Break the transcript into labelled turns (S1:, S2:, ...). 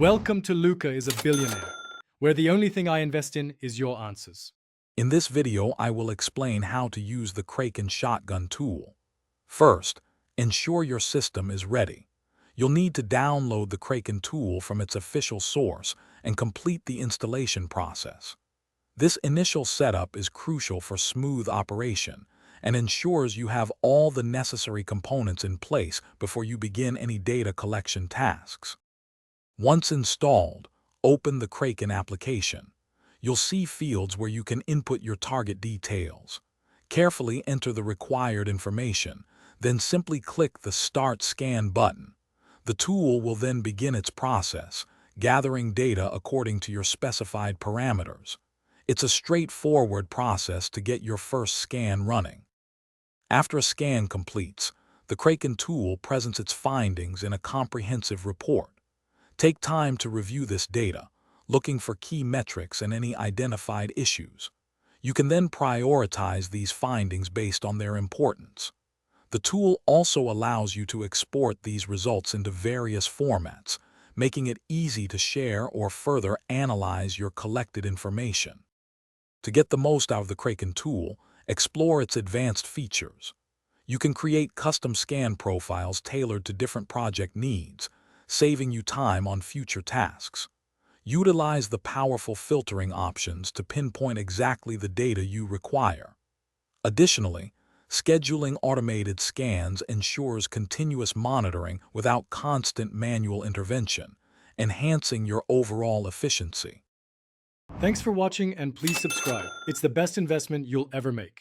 S1: Welcome to Luca is a Billionaire, where the only thing I invest in is your answers.
S2: In this video, I will explain how to use the Kraken Shotgun tool. First, ensure your system is ready. You'll need to download the Kraken tool from its official source and complete the installation process. This initial setup is crucial for smooth operation and ensures you have all the necessary components in place before you begin any data collection tasks. Once installed, open the Kraken application. You'll see fields where you can input your target details. Carefully enter the required information, then simply click the Start Scan button. The tool will then begin its process, gathering data according to your specified parameters. It's a straightforward process to get your first scan running. After a scan completes, the Kraken tool presents its findings in a comprehensive report. Take time to review this data, looking for key metrics and any identified issues. You can then prioritize these findings based on their importance. The tool also allows you to export these results into various formats, making it easy to share or further analyze your collected information. To get the most out of the Kraken tool, explore its advanced features. You can create custom scan profiles tailored to different project needs, saving you time on future tasks. Utilize the powerful filtering options to pinpoint exactly the data you require. Additionally, scheduling automated scans ensures continuous monitoring without constant manual intervention, enhancing your overall efficiency.
S1: Thanks for watching and please subscribe. It's the best investment you'll ever make.